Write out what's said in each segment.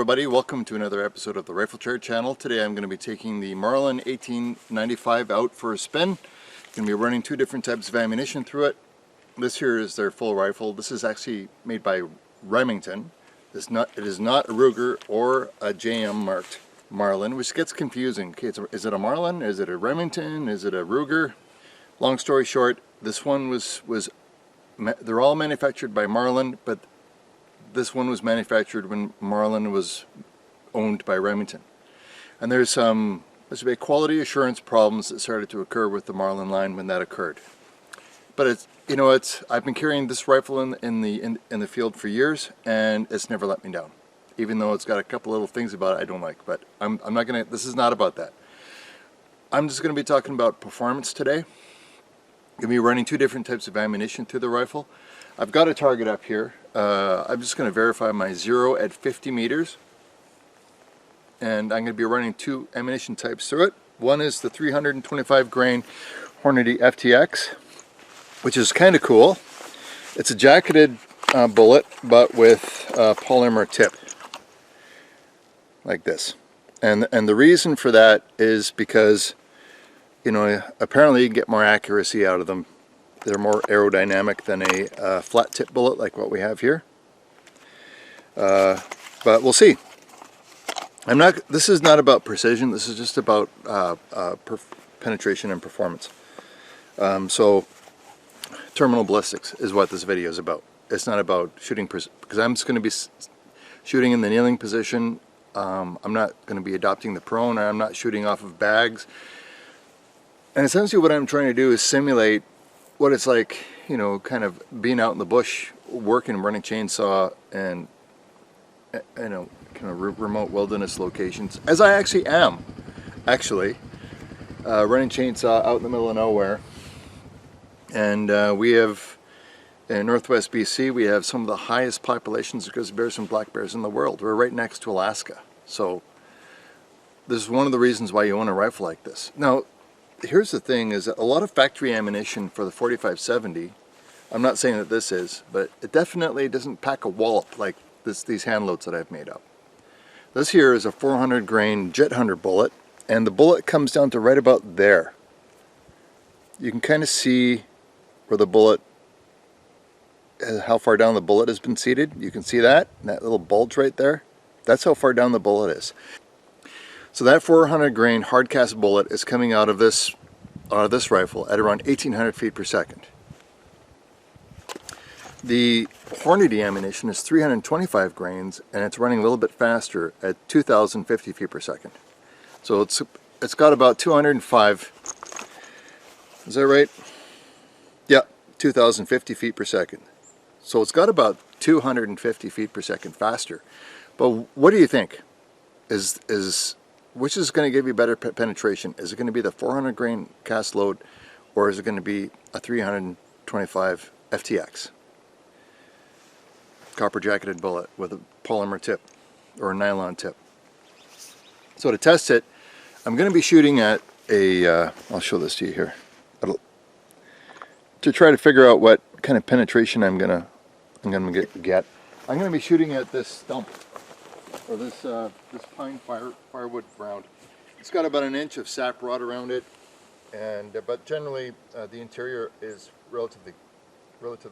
everybody, welcome to another episode of the Rifle Chair channel. Today I'm going to be taking the Marlin 1895 out for a spin. Going to be running two different types of ammunition through it. This here is their full rifle. This is actually made by Remington. It is not a Ruger or a JM marked Marlin, which gets confusing. Okay, is it a Marlin? Is it a Remington? Is it a Ruger? Long story short, this one they're all manufactured by Marlin, but this one was manufactured when Marlin was owned by Remington. And there's quality assurance problems that started to occur with the Marlin line when that occurred. But I've been carrying this rifle in the field for years, and it's never let me down. Even though it's got a couple little things about it I don't like, but I'm not gonna. This is not about that. I'm just gonna be talking about performance today. I'm gonna be running two different types of ammunition through the rifle. I've got a target up here. I'm just going to verify my 0 at 50 meters. And I'm going to be running two ammunition types through it. One is the 325 grain Hornady FTX, which is kind of cool. It's a jacketed bullet, but with a polymer tip, like this. And the reason for that is because, apparently you can get more accuracy out of them. They're more aerodynamic than a flat tip bullet like what we have here. But we'll see. This is not about precision. This is just about penetration and performance. So terminal ballistics is what this video is about. It's not about shooting because I'm just going to be shooting in the kneeling position. I'm not going to be adopting the prone. I'm not shooting off of bags. And essentially what I'm trying to do is simulate what it's like, kind of being out in the bush, working, running chainsaw, and kind of remote wilderness locations, as I actually am, running chainsaw out in the middle of nowhere. And we have, in northwest BC, we have some of the highest populations of grizzly bears and black bears in the world. We're right next to Alaska. So this is one of the reasons why you own a rifle like this. Now, here's the thing, is that a lot of factory ammunition for the 4570, I'm not saying that this is, but it definitely doesn't pack a wallop like these hand loads that I've made up. This here is a 400 grain Jet Hunter bullet, and the bullet comes down to right about there. You can kind of see where the bullet, how far down the bullet has been seated. You can see that little bulge right there. That's how far down the bullet is. So that 400 grain hard cast bullet is coming out of this rifle at around 1800 feet per second. The Hornady ammunition is 325 grains, and it's running a little bit faster at 2050 feet per second. So it's got about 205. Is that right? Yeah, 2050 feet per second. So it's got about 250 feet per second faster. But what do you think? Which is going to give you better penetration? Is it going to be the 400 grain cast load, or is it going to be a 325 FTX? Copper jacketed bullet with a polymer tip or a nylon tip. So to test it, I'm going to be shooting at I'll show this to you here. To try to figure out what kind of penetration I'm gonna get. I'm going to be shooting at this stump, or this pine firewood round. It's got about an inch of sap rot around it, but generally the interior is relatively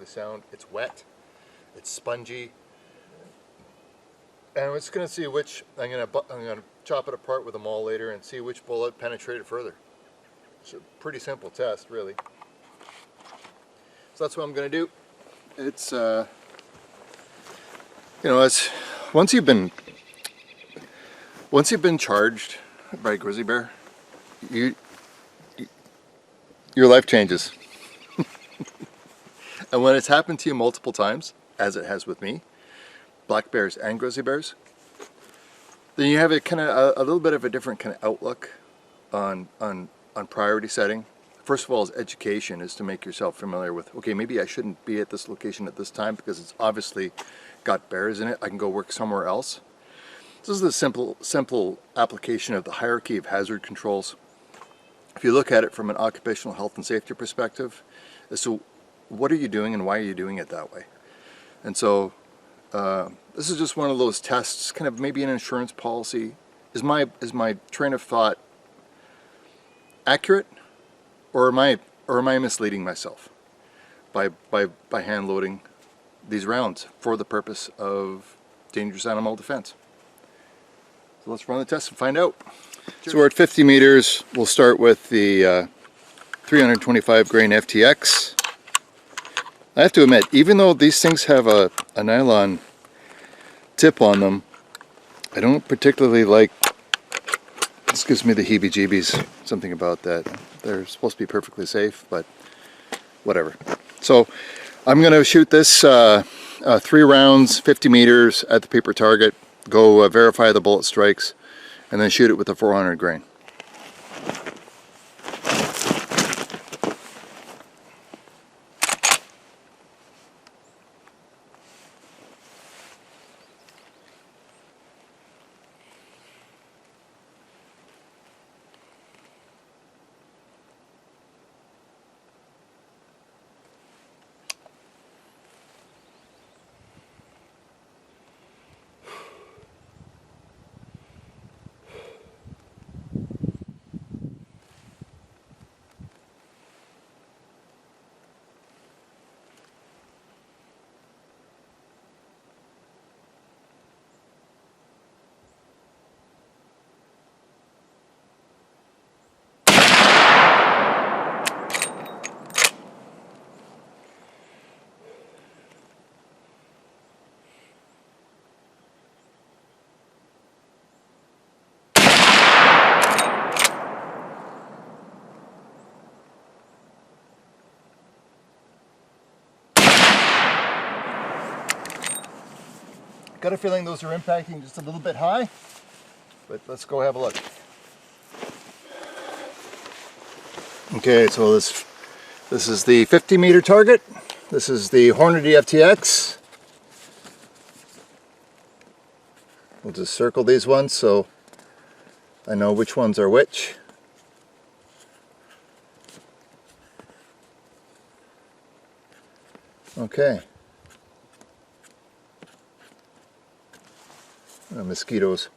sound. It's wet, it's spongy, and I'm just going to see which I'm going to chop it apart with a maul later and see which bullet penetrated further. It's a pretty simple test, really. So that's what I'm going to do. It's it's once you've been charged by a grizzly bear, your life changes. And when it's happened to you multiple times, as it has with me, black bears and grizzly bears, then you have a little bit of a different kind of outlook on priority setting. First of all, is education, is to make yourself familiar with, okay, maybe I shouldn't be at this location at this time because it's obviously got bears in it. I can go work somewhere else. This is the simple application of the hierarchy of hazard controls. If you look at it from an occupational health and safety perspective, as to what are you doing and why are you doing it that way? And so This is just one of those tests, kind of maybe an insurance policy. Is my train of thought accurate, or am I misleading myself by hand loading these rounds for the purpose of dangerous animal defense? So let's run the test and find out. So we're at 50 meters. We'll start with the 325 grain FTX. I have to admit, even though these things have a nylon tip on them, I don't particularly like, this gives me the heebie-jeebies, something about that. They're supposed to be perfectly safe, but whatever. So I'm going to shoot this 3 rounds, 50 meters at the paper target, go verify the bullet strikes, and then shoot it with a 400 grain. Got a feeling those are impacting just a little bit high, but let's go have a look. Okay, so this is the 50 meter target. This is the Hornady FTX. We'll just circle these ones so I know which ones are which. Okay. Mosquitoes.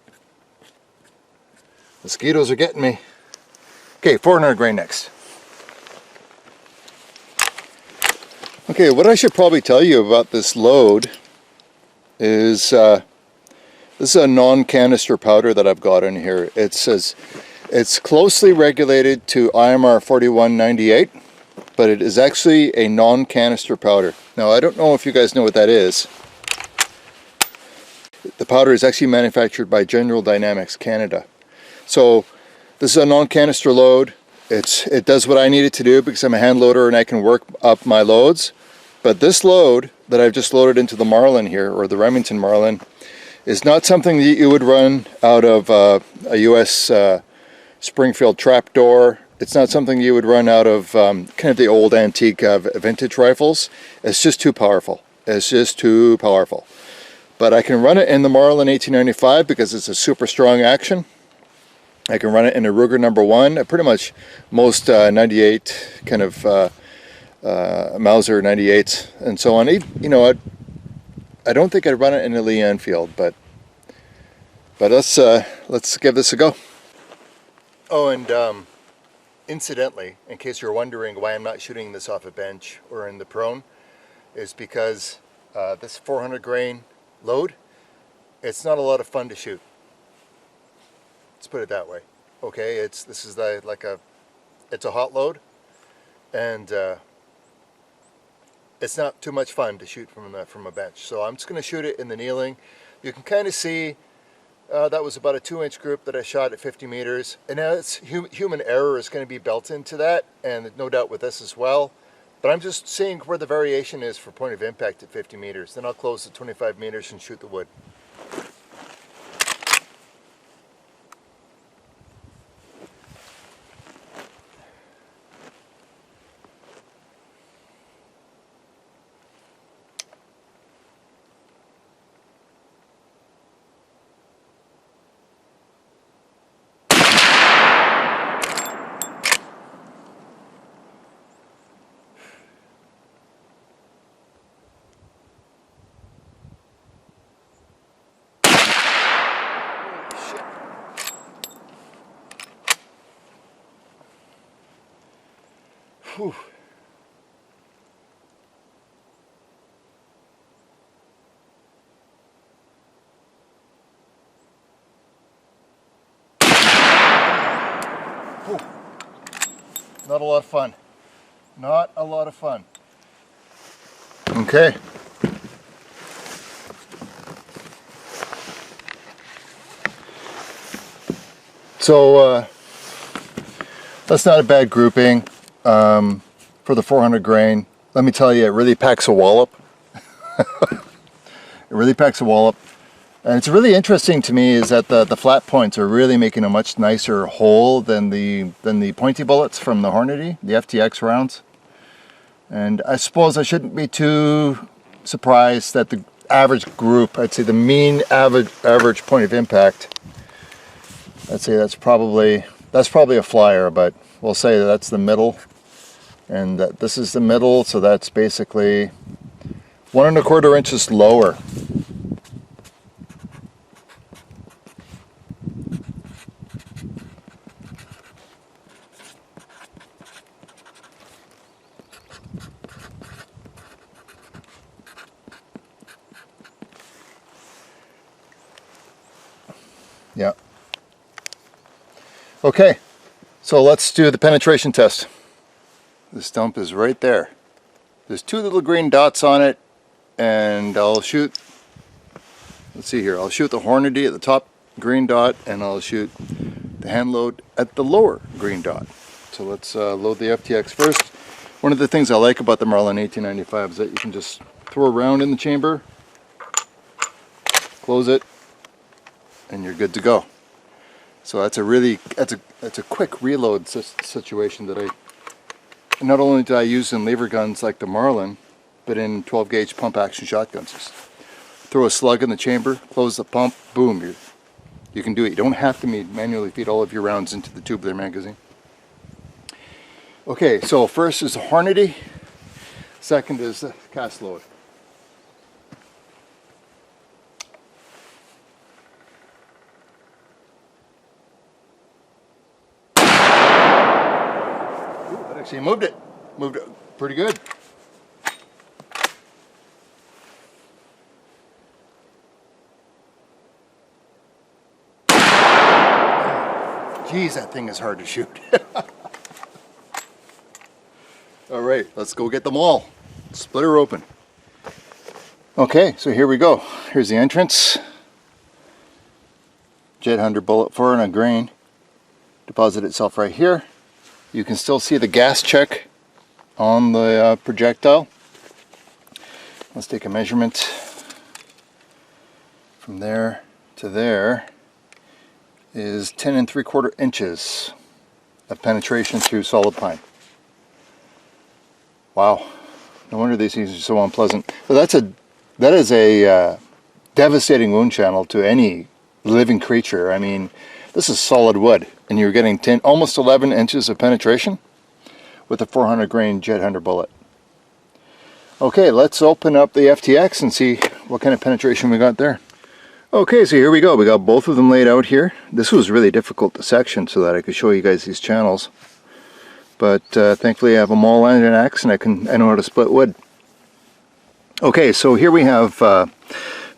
Mosquitoes are getting me. Okay, 400 grain next. Okay, what I should probably tell you about this load is this is a non-canister powder that I've got in here. It says it's closely regulated to IMR 4198, but it is actually a non-canister powder. Now, I don't know if you guys know what that is. The powder is actually manufactured by General Dynamics Canada. So this is a non-canister load. It does what I need it to do because I'm a hand loader and I can work up my loads. But this load that I've just loaded into the Marlin here, or the Remington Marlin, is not something that you would run out of a US Springfield trapdoor. It's not something you would run out of kind of the old antique vintage rifles. It's just too powerful. It's just too powerful. But I can run it in the Marlin 1895 because it's a super strong action. I can run it in a Ruger number 1. Pretty much most 98 kind of Mauser 98s and so on. You know, I don't think I'd run it in a Lee Enfield, but let's give this a go. Oh, and incidentally, in case you're wondering why I'm not shooting this off a bench or in the prone, is because this 400 grain load, it's not a lot of fun to shoot. Let's put it that way. Okay, it's a hot load, and it's not too much fun to shoot from a bench. So I'm just going to shoot it in the kneeling. You can kind of see that was about a 2-inch group that I shot at 50 meters, and now it's human error is going to be built into that, and no doubt with this as well. But I'm just seeing where the variation is for point of impact at 50 meters. Then I'll close to 25 meters and shoot the wood. Whew. Whew. Not a lot of fun. Not a lot of fun. Okay. So that's not a bad grouping for the 400 grain. Let me tell you, it really packs a wallop. It really packs a wallop. And it's really interesting to me is that the flat points are really making a much nicer hole than the pointy bullets from the Hornady, the FTX rounds. And I suppose I shouldn't be too surprised that the average group, I'd say the mean average point of impact, I'd say that's probably a flyer, but we'll say that's the middle, and that this is the middle, so that's basically 1 1/4 inches lower. Yeah. Okay, so let's do the penetration test. The stump is right there. There's 2 little green dots on it, and I'll shoot, let's see here, I'll shoot the Hornady at the top green dot, and I'll shoot the hand load at the lower green dot. So let's load the FTX first. One of the things I like about the Marlin 1895 is that you can just throw a round in the chamber, close it, and you're good to go. So that's a quick reload situation that not only do I use in lever guns like the Marlin, but in 12 gauge pump action shotguns. Just throw a slug in the chamber, close the pump, boom, you can do it. You don't have to manually feed all of your rounds into the tubular magazine. Okay, so first is the Hornady, second is the cast load. Actually moved it pretty good. Geez, that thing is hard to shoot. All right, let's go get them all. Split her open. Okay, so here we go. Here's the entrance. Jet Hunter bullet 4 a grain. Deposit itself right here. You can still see the gas check on the projectile. Let's take a measurement from there to there. Is 10 3/4 inches of penetration through solid pine. Wow, no wonder these things are so unpleasant. But that is a devastating wound channel to any living creature. I mean, this is solid wood, and you're getting almost 11 inches of penetration with a 400 grain Jet Hunter bullet. Okay, let's open up the FTX and see what kind of penetration we got there. Okay, so here we go. We got both of them laid out here. This was really difficult to section so that I could show you guys these channels. But thankfully I have them all on an axe, and I know how to split wood. Okay, so here we have,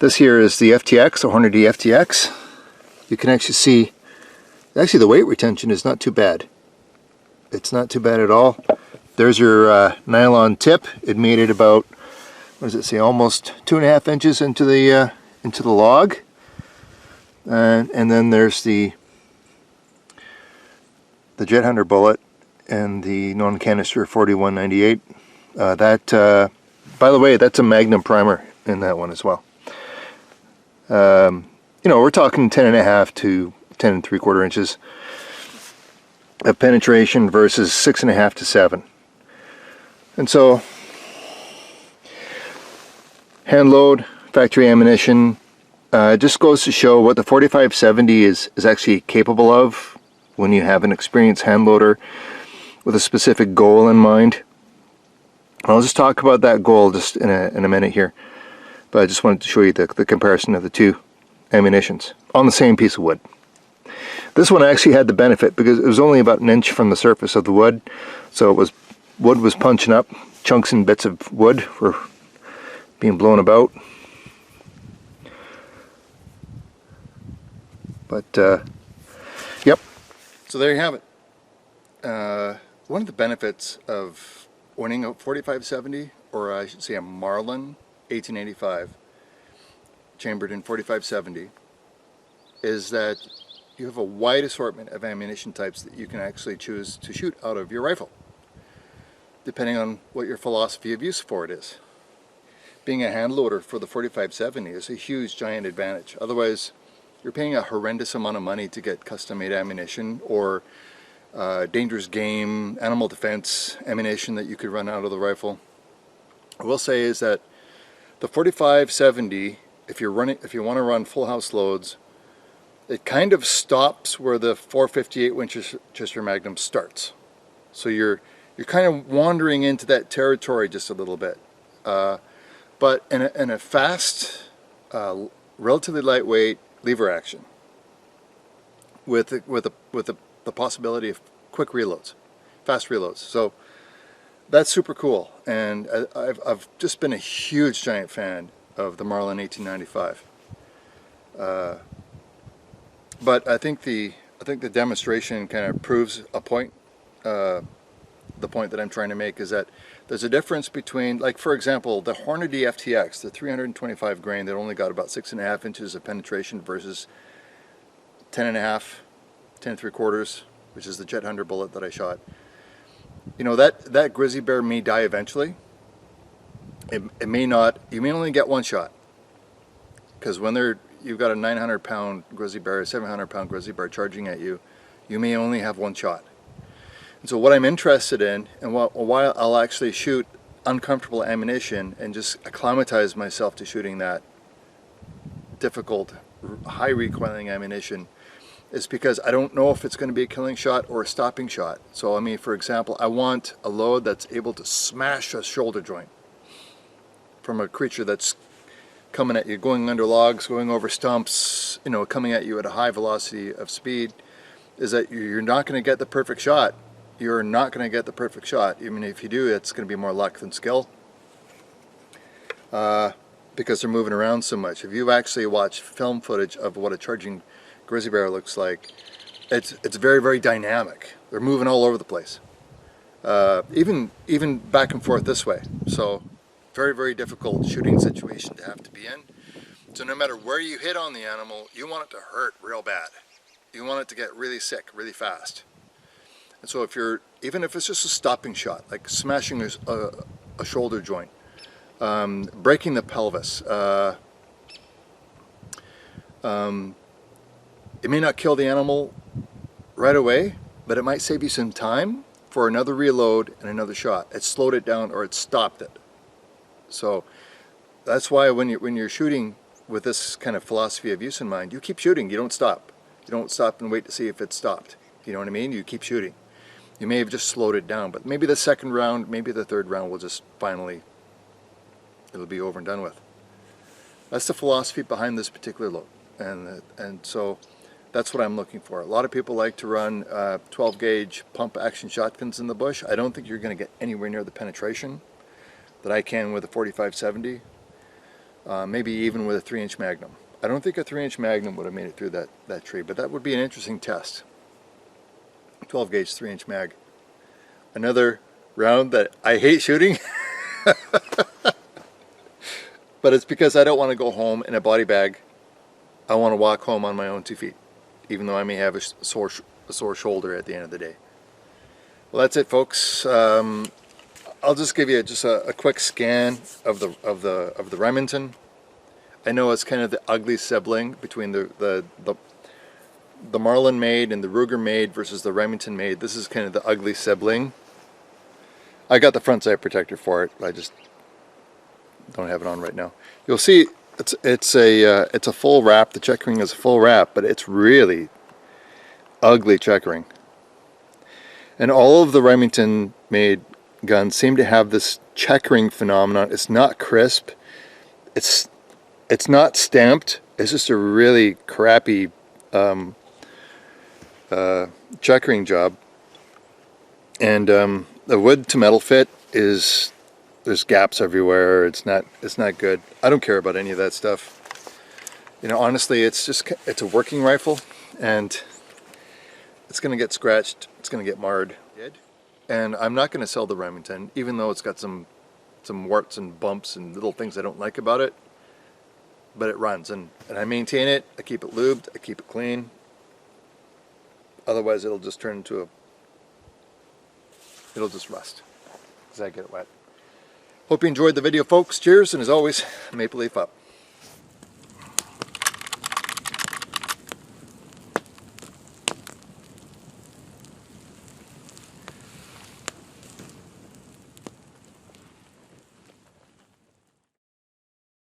this here is the FTX, the Hornady FTX. You can actually see, actually the weight retention is not too bad. It's not too bad at all. There's your nylon tip. It made it about, what does it say, almost 2.5 inches into the log. And then there's the Jet Hunter bullet and the non-canister 4198. By the way, that's a Magnum primer in that one as well. You know, we're talking 10.5 to 10 3/4 inches of penetration versus 6.5 to 7. And so, hand load, factory ammunition, just goes to show what the 4570 is actually capable of when you have an experienced hand loader with a specific goal in mind. I'll just talk about that goal just in a minute here, but I just wanted to show you the comparison of the two ammunitions on the same piece of wood. This one actually had the benefit because it was only about 1 inch from the surface of the wood, so it was wood was punching up. Chunks and bits of wood were being blown about. But, yep. So there you have it. One of the benefits of owning a 4570, or I should say a Marlin 1885, chambered in 4570, is that you have a wide assortment of ammunition types that you can actually choose to shoot out of your rifle, depending on what your philosophy of use for it is. Being a hand loader for the 4570 is a huge, giant advantage. Otherwise, you're paying a horrendous amount of money to get custom-made ammunition or dangerous game, animal defense ammunition that you could run out of the rifle. I will say is that the 4570, if you want to run full house loads, it kind of stops where the 458 Winchester Magnum starts. So you're kind of wandering into that territory just a little bit. But in a fast, relatively lightweight lever action, with the possibility of quick reloads, fast reloads. So that's super cool, and I've just been a huge, giant fan of the Marlin 1895. But I think the demonstration kind of proves a point. The point that I'm trying to make is that there's a difference between, like, for example, the Hornady FTX, the 325 grain that only got about 6.5 inches of penetration versus 10.5, 10.75, which is the Jet Hunter bullet that I shot. You know, that grizzly bear may die eventually. It may not. You may only get one shot, because when you've got a 900-pound grizzly bear, a 700-pound grizzly bear charging at you, you may only have one shot. And so what I'm interested in, and while I'll actually shoot uncomfortable ammunition and just acclimatize myself to shooting that difficult, high recoiling ammunition, is because I don't know if it's going to be a killing shot or a stopping shot. So I mean, for example, I want a load that's able to smash a shoulder joint from a creature that's coming at you, going under logs, going over stumps, you know, coming at you at a high velocity of speed. Is that you're not going to get the perfect shot. You're not going to get the perfect shot. I mean, if you do, it's going to be more luck than skill, because they're moving around so much. If you've actually watched film footage of what a charging grizzly bear looks like, it's very, very dynamic. They're moving all over the place, even back and forth this way. So very, very difficult shooting situation to have to be in. So no matter where you hit on the animal, you want it to hurt real bad. You want it to get really sick really fast. And so even if it's just a stopping shot, like smashing a shoulder joint, breaking the pelvis, it may not kill the animal right away, but it might save you some time for another reload and another shot. It slowed it down, or it stopped it. So that's why when you're shooting with this kind of philosophy of use in mind, you keep shooting. You don't stop. You don't stop and wait to see if it's stopped. You know what I mean? You keep shooting. You may have just slowed it down, but maybe the second round, maybe the third round will just finally, it'll be over and done with. That's the philosophy behind this particular load, and so that's what I'm looking for. A lot of people like to run 12 gauge pump action shotguns in the bush. I don't think you're going to get anywhere near the penetration that I can with a 4570, maybe even with a 3-inch Magnum. I don't think a 3-inch Magnum would have made it through that tree, but that would be an interesting test. 12 gauge 3-inch mag. Another round that I hate shooting, but it's because I don't want to go home in a body bag. I want to walk home on my own 2 feet, even though I may have a sore shoulder at the end of the day. Well, that's it, folks. I'll just give you just a quick scan of the Remington. I know it's kind of the ugly sibling between the Marlin made and the Ruger made versus the Remington made. This is kind of the ugly sibling. I got the front sight protector for it. I just don't have it on right now. You'll see it's a full wrap. The checkering is a full wrap, but it's really ugly checkering. And all of the Remington made guns seem to have this checkering phenomenon. It's not crisp. It's not stamped. It's just a really crappy checkering job. And The wood to metal fit is, there's gaps everywhere. It's not good. I don't care about any of that stuff. You know, honestly, it's a working rifle, and it's going to get scratched, it's going to get marred. And I'm not going to sell the Remington, even though it's got some warts and bumps and little things I don't like about it. But it runs, and I maintain it. I keep it lubed, I keep it clean. Otherwise it'll just turn into it'll just rust because I get it wet. Hope you enjoyed the video, folks. Cheers, and as always, Maple Leaf up.